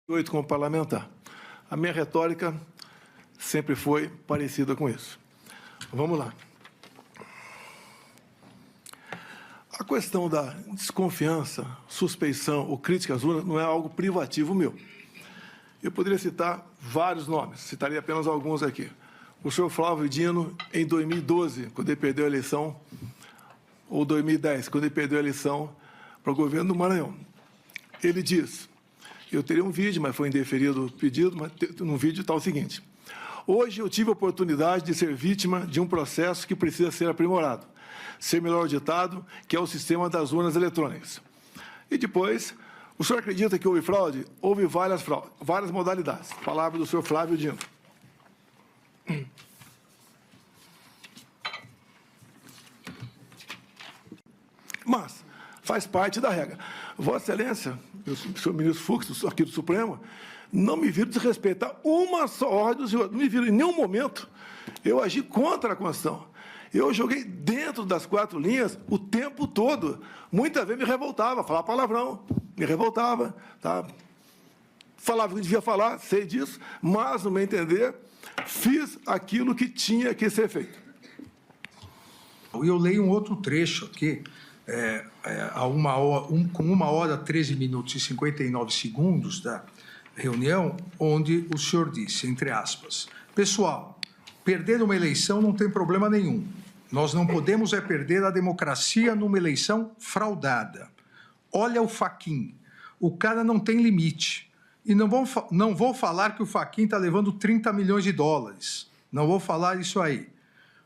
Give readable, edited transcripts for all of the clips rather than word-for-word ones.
2008 como parlamentar. A minha retórica sempre foi parecida com isso. Vamos lá. A questão da desconfiança, suspeição ou crítica às urnas não é algo privativo meu. Eu poderia citar vários nomes, citaria apenas alguns aqui. O senhor Flávio Dino, em 2012, quando ele perdeu a eleição, ou 2010, quando ele perdeu a eleição para o governo do Maranhão. Ele diz, eu teria um vídeo, mas foi indeferido o pedido, mas no vídeo está o seguinte: hoje eu tive a oportunidade de ser vítima de um processo que precisa ser aprimorado, ser melhor auditado, que é o sistema das urnas eletrônicas. E depois, o senhor acredita que houve fraude? Houve várias modalidades. Palavra do senhor Flávio Dino. Mas faz parte da regra. Vossa Excelência, o senhor ministro Fux, aqui do Supremo, não me viram desrespeitar uma só ordem do senhor. Não me viram em nenhum momento eu agi contra a Constituição. Eu joguei dentro das 4 linhas o tempo todo. Muitas vezes me revoltava, falava palavrão, me revoltava, tá? Falava o que devia falar, sei disso, mas, no meu entender, fiz aquilo que tinha que ser feito. Eu leio um outro trecho aqui, com 1h, 13 minutos e 59 segundos da reunião, onde o senhor disse, entre aspas, pessoal, perder uma eleição não tem problema nenhum. Nós não podemos perder a democracia numa eleição fraudada. Olha o Fachin, o cara não tem limite. E não vou falar que o Fachin está levando 30 milhões de dólares. Não vou falar isso aí.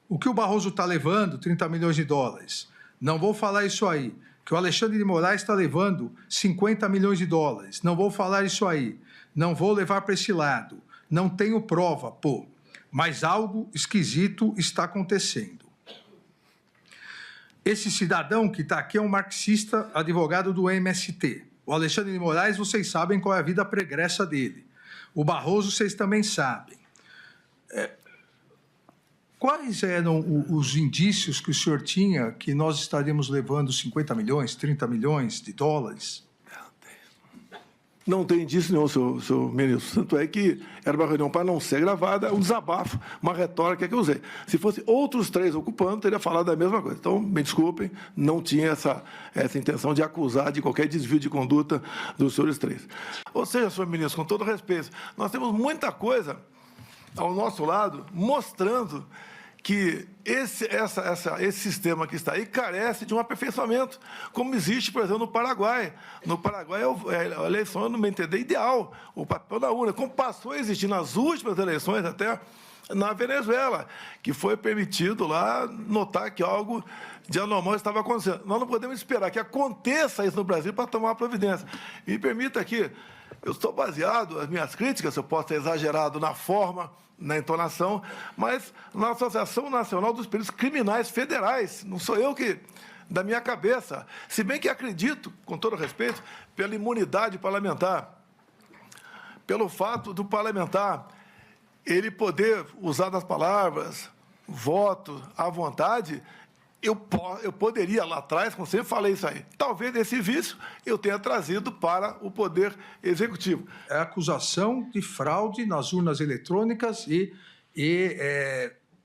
O que o Barroso está levando, 30 milhões de dólares. Não vou falar isso aí. Que o Alexandre de Moraes está levando 50 milhões de dólares. Não vou falar isso aí. Não vou levar para esse lado. Não tenho prova, pô. Mas algo esquisito está acontecendo. Esse cidadão que está aqui é um marxista, advogado do MST. O Alexandre de Moraes, vocês sabem qual é a vida pregressa dele. O Barroso, vocês também sabem. Quais eram os indícios que o senhor tinha que nós estaríamos levando 50 milhões, 30 milhões de dólares? Não tem indício nenhum, senhor ministro. Tanto é que era uma reunião para não ser gravada, um desabafo, uma retórica que eu usei. Se fosse outros 3 ocupando, teria falado a mesma coisa. Então, me desculpem, não tinha essa intenção de acusar de qualquer desvio de conduta dos senhores 3. Ou seja, senhor ministro, com todo respeito, nós temos muita coisa ao nosso lado mostrando que esse sistema que está aí carece de um aperfeiçoamento, como existe, por exemplo, no Paraguai. No Paraguai, a eleição, no meu entender, ideal, o papel da urna, como passou a existir nas últimas eleições, até na Venezuela, que foi permitido lá notar que algo de anormal estava acontecendo. Nós não podemos esperar que aconteça isso no Brasil para tomar providência. Me permita aqui, eu estou baseado, as minhas críticas, eu posso ter exagerado na forma, na entonação, mas na Associação Nacional dos Peritos Criminais Federais, não sou eu que, da minha cabeça, se bem que acredito, com todo respeito, pela imunidade parlamentar, pelo fato do parlamentar ele poder usar das palavras, voto, à vontade, eu poderia lá atrás, como sempre falei isso aí, talvez esse vício eu tenha trazido para o Poder Executivo. É acusação de fraude nas urnas eletrônicas e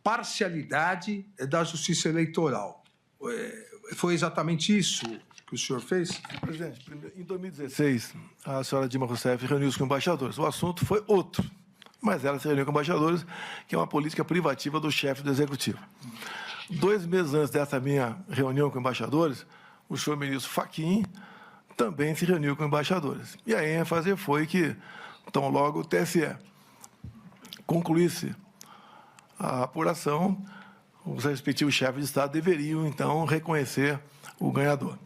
parcialidade da Justiça Eleitoral. Foi exatamente isso que o senhor fez? Presidente, em 2016, a senhora Dilma Rousseff reuniu-se com embaixadores. O assunto foi outro, mas ela se reuniu com embaixadores, que é uma política privativa do chefe do Executivo. 2 meses antes dessa minha reunião com embaixadores, o senhor ministro Fachin também se reuniu com embaixadores. E a ênfase foi que, tão logo o TSE concluísse a apuração, os respectivos chefes de Estado deveriam, então, reconhecer o ganhador.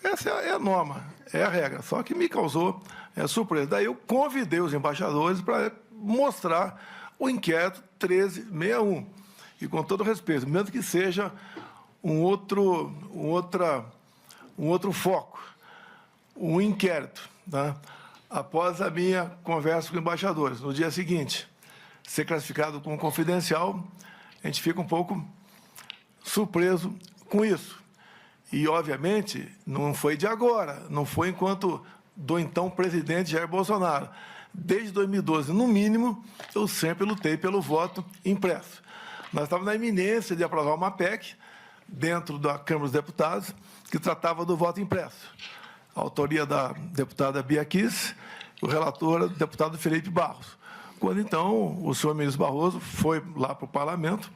Essa é a norma, é a regra, só que me causou surpresa. Daí eu convidei os embaixadores para mostrar o inquérito 1361. E, com todo respeito, mesmo que seja um outro foco, um inquérito, tá? Após a minha conversa com embaixadores, no dia seguinte, ser classificado como confidencial, a gente fica um pouco surpreso com isso. E, obviamente, não foi de agora, não foi enquanto do então presidente Jair Bolsonaro. Desde 2012, no mínimo, eu sempre lutei pelo voto impresso. Nós estávamos na iminência de aprovar uma PEC dentro da Câmara dos Deputados que tratava do voto impresso. A autoria da deputada Bia Kicis, o relator, o deputado Felipe Barros. Quando, então, o senhor ministro Barroso foi lá para o parlamento,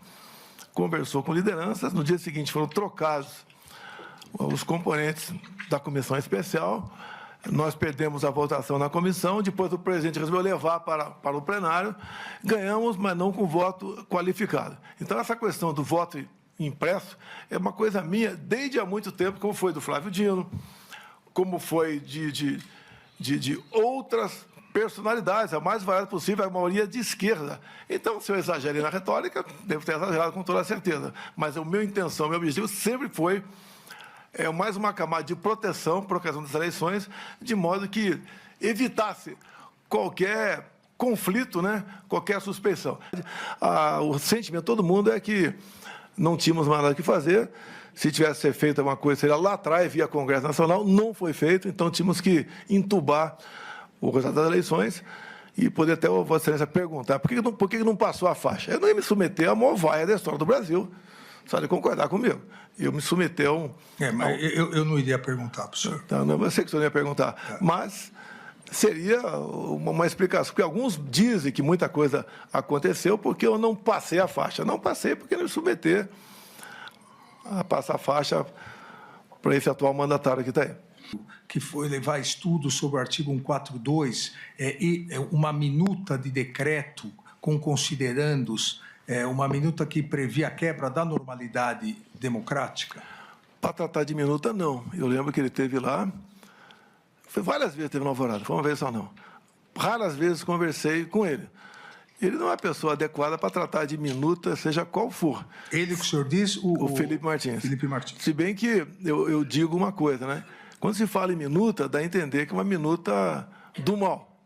conversou com lideranças, no dia seguinte foram trocados os componentes da comissão especial, nós perdemos a votação na comissão, depois o presidente resolveu levar para o plenário, ganhamos, mas não com voto qualificado. Então, essa questão do voto impresso é uma coisa minha desde há muito tempo, como foi do Flávio Dino, como foi de outras personalidades, a mais variada possível, a maioria de esquerda. Então, se eu exagerei na retórica, devo ter exagerado com toda certeza. Mas a minha intenção, meu objetivo sempre foi mais uma camada de proteção por ocasião das eleições, de modo que evitasse qualquer conflito, né? Qualquer suspeição. O sentimento de todo mundo é que não tínhamos mais nada que fazer. Se tivesse ser feita uma coisa, seria lá atrás, via Congresso Nacional, não foi feito, então tínhamos que entubar o resultado das eleições e poder até a Vossa Excelência perguntar por que não passou a faixa. Eu não ia me submeter à maior vaia da história do Brasil, só de concordar comigo. Eu me submeter a um... mas eu não iria perguntar para o senhor. Não, eu sei que o senhor ia perguntar, mas seria uma explicação, porque alguns dizem que muita coisa aconteceu porque eu não passei a faixa. Não passei porque não me submeter a passar a faixa para esse atual mandatário que está aí. Que foi levar estudos sobre o artigo 142 e uma minuta de decreto com considerandos, uma minuta que previa a quebra da normalidade democrática? Para tratar de minuta, não. Eu lembro que ele esteve lá, foi várias vezes teve no Alvorada, foi uma vez só não. Raras vezes conversei com ele. Ele não é a pessoa adequada para tratar de minuta, seja qual for. Ele que o senhor diz? O Felipe Martins. Felipe Martins. Se bem que eu digo uma coisa, né? Quando se fala em minuta, dá a entender que é uma minuta do mal.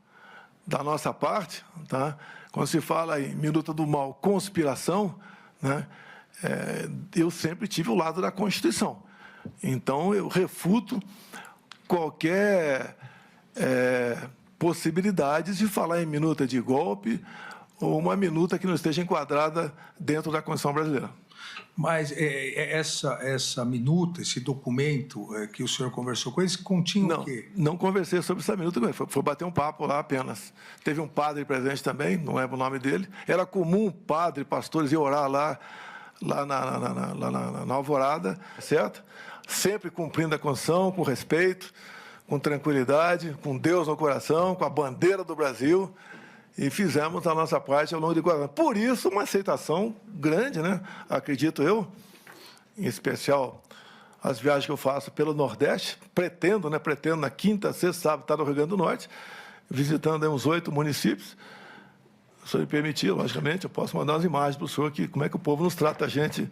Da nossa parte, tá? Quando se fala em minuta do mal, conspiração, né? Eu sempre tive o lado da Constituição. Então, eu refuto qualquer possibilidade de falar em minuta de golpe ou uma minuta que não esteja enquadrada dentro da Constituição brasileira. Mas essa minuta, esse documento que o senhor conversou com eles, continha o quê? Não conversei sobre essa minuta com ele, foi bater um papo lá apenas. Teve um padre presente também, não lembro o nome dele. Era comum padre, pastores ir orar lá na Alvorada, certo? Sempre cumprindo a Constituição, com respeito, com tranquilidade, com Deus no coração, com a bandeira do Brasil. E fizemos a nossa parte ao longo de 4 anos. Por isso, uma aceitação grande, né? Acredito eu, em especial as viagens que eu faço pelo Nordeste, pretendo na quinta, sexta, sábado, estar no Rio Grande do Norte, visitando aí uns 8 municípios. Se o senhor me permitir, logicamente, eu posso mandar umas imagens para o senhor, como é que o povo nos trata a gente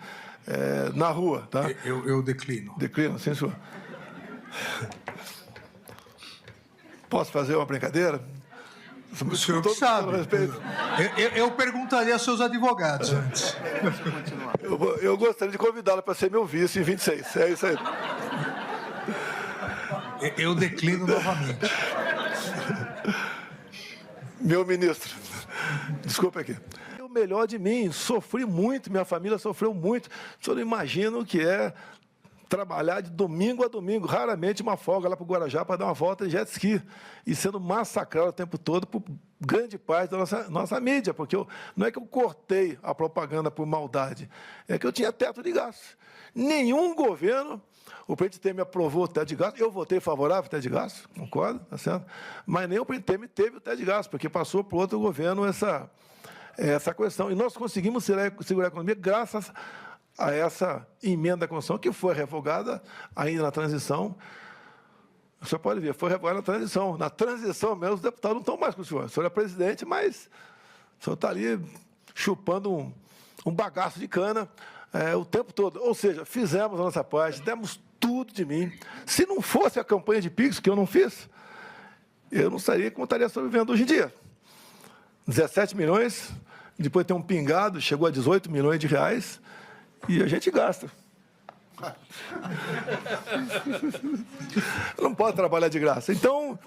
na rua. Tá? Eu declino. Declino, sim, senhor. Posso fazer uma brincadeira? O senhor que sabe. Eu perguntaria aos seus advogados antes. Eu gostaria de convidá-lo para ser meu vice em 26. É isso aí. Eu declino novamente. Meu ministro, desculpa aqui. O melhor de mim, sofri muito, minha família sofreu muito. O senhor não imagina o que é trabalhar de domingo a domingo, raramente uma folga lá para o Guarajá para dar uma volta de jet ski, e sendo massacrado o tempo todo por grande parte da nossa mídia, porque não é que eu cortei a propaganda por maldade, é que eu tinha teto de gastos. Nenhum governo, o presidente Temer aprovou o teto de gastos, eu votei favorável ao teto de gastos, concordo, tá certo? Mas nem o presidente Temer teve o teto de gastos, porque passou para outro governo essa questão. E nós conseguimos segurar a economia graças a essa emenda da Constituição, que foi revogada ainda na transição. O senhor pode ver, foi revogada na transição. Na transição mesmo, os deputados não estão mais com o senhor. O senhor é presidente, mas o senhor está ali chupando um bagaço de cana o tempo todo. Ou seja, fizemos a nossa parte, demos tudo de mim. Se não fosse a campanha de Pix, que eu não fiz, eu não estaria como estaria sobrevivendo hoje em dia. 17 milhões, depois tem um pingado, chegou a 18 milhões de reais, e a gente gasta. Não pode trabalhar de graça. Então,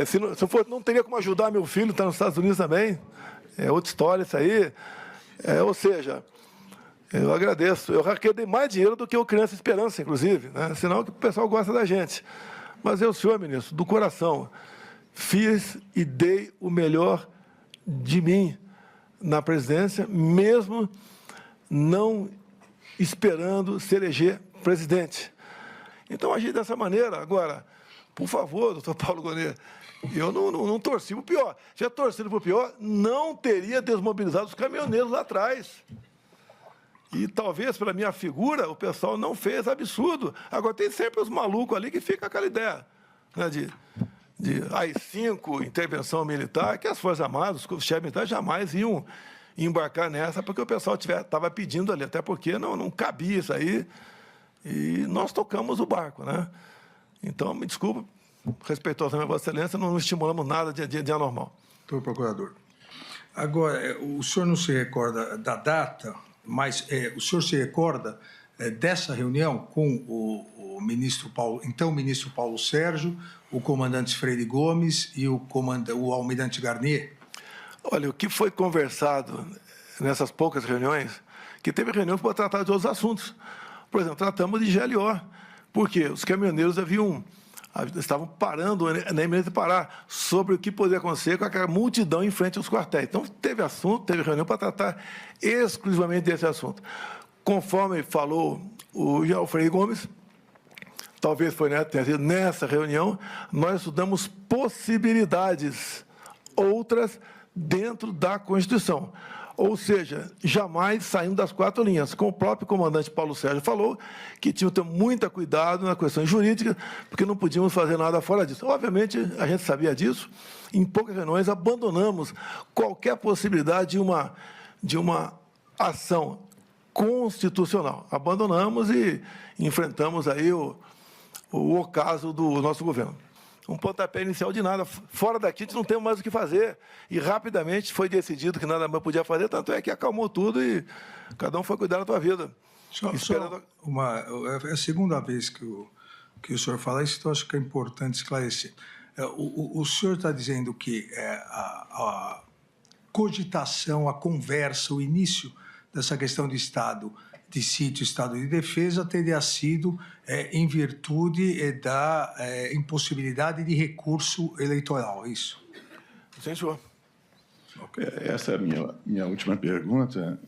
se eu for, não teria como ajudar meu filho, está nos Estados Unidos também. É outra história isso aí. Ou seja, eu agradeço. Eu dei mais dinheiro do que o Criança Esperança, inclusive, né? Senão que o pessoal gosta da gente. Mas eu, senhor ministro, do coração, fiz e dei o melhor de mim na presidência, mesmo não esperando se eleger presidente. Então, agir dessa maneira. Agora, por favor, doutor Paulo Gonet, eu não torci para o pior. Se eu torcido para o pior, não teria desmobilizado os caminhoneiros lá atrás. E talvez, pela minha figura, o pessoal não fez absurdo. Agora, tem sempre os malucos ali que ficam com aquela ideia, né, de AI-5, intervenção militar, que as Forças Armadas, os chefes militares jamais iam embarcar nessa, porque o pessoal estava pedindo ali, até porque não cabia isso aí, e nós tocamos o barco, né? Então, me desculpa, respeitosamente, Vossa Excelência, não estimulamos nada de anormal. Doutor Procurador, agora, o senhor não se recorda da data, mas o senhor se recorda dessa reunião com o ministro Paulo, então ministro Paulo Sérgio, o comandante Freire Gomes e o almirante Garnier? Olha, o que foi conversado nessas poucas reuniões, que teve reuniões para tratar de outros assuntos. Por exemplo, tratamos de GLO, porque os caminhoneiros estavam parando na iminência de parar sobre o que poderia acontecer com aquela multidão em frente aos quartéis. Então, teve teve reunião para tratar exclusivamente desse assunto. Conforme falou o Freire Gomes, talvez tenha sido nessa reunião, nós estudamos possibilidades outras dentro da Constituição. Ou seja, jamais saindo das quatro linhas. Como o próprio comandante Paulo Sérgio falou, que tinha que ter muito cuidado na questão jurídica, porque não podíamos fazer nada fora disso. Obviamente, a gente sabia disso. Em poucas reuniões, abandonamos qualquer possibilidade de uma ação constitucional. Abandonamos e enfrentamos aí o ocaso do nosso governo. Um pontapé inicial de nada. Fora daqui, a gente não tem mais o que fazer. E, rapidamente, foi decidido que nada mais podia fazer, tanto é que acalmou tudo e cada um foi cuidar da sua vida. É a segunda vez que o senhor fala isso, então acho que é importante esclarecer. O senhor está dizendo que a cogitação, a conversa, o início dessa questão de Estado de sítio, Estado de defesa, teria sido em virtude da impossibilidade de recurso eleitoral, é isso? Sim, senhor. Okay. Essa é a minha última pergunta,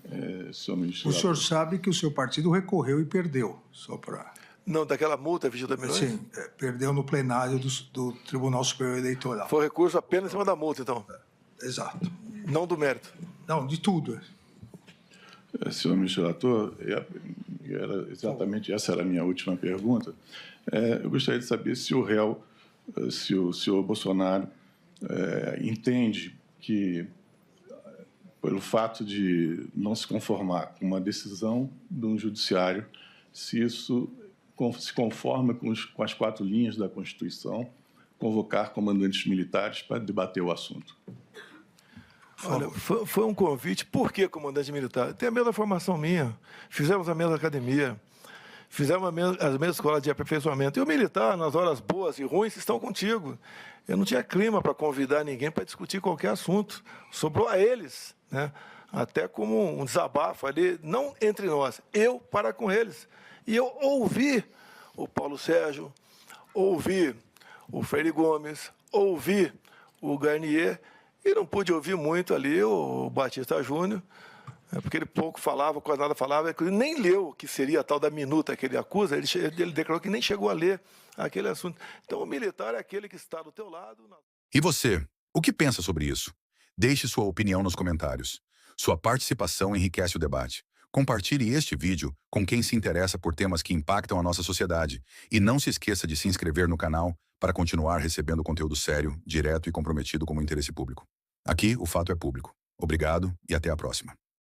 senhor ministro. O senhor sabe que o seu partido recorreu e perdeu, só para... Não, daquela multa, 22 milhões? Sim, perdeu no plenário do Tribunal Superior Eleitoral. Foi recurso apenas em cima da multa, então? Exato. Não do mérito? Não, de tudo. Senhor ministro relator, essa era a minha última pergunta. Eu gostaria de saber se o réu, se o senhor Bolsonaro entende que, pelo fato de não se conformar com uma decisão do judiciário, se isso se conforma com as quatro linhas da Constituição, convocar comandantes militares para debater o assunto. Olha, foi um convite. Por que comandante militar? Tem a mesma formação minha, fizemos a mesma academia, fizemos as mesmas escolas de aperfeiçoamento. E o militar, nas horas boas e ruins, estão contigo. Eu não tinha clima para convidar ninguém para discutir qualquer assunto. Sobrou a eles, né? Até como um desabafo ali, não entre nós, eu para com eles. E eu ouvi o Paulo Sérgio, ouvi o Freire Gomes, ouvi o Garnier, e não pude ouvir muito ali o Batista Júnior, porque ele pouco falava, quase nada falava, ele nem leu o que seria a tal da minuta que ele acusa, ele declarou que nem chegou a ler aquele assunto. Então, o militar é aquele que está do teu lado. E você, o que pensa sobre isso? Deixe sua opinião nos comentários. Sua participação enriquece o debate. Compartilhe este vídeo com quem se interessa por temas que impactam a nossa sociedade. E não se esqueça de se inscrever no canal para continuar recebendo conteúdo sério, direto e comprometido com o interesse público. Aqui, o fato é público. Obrigado e até a próxima.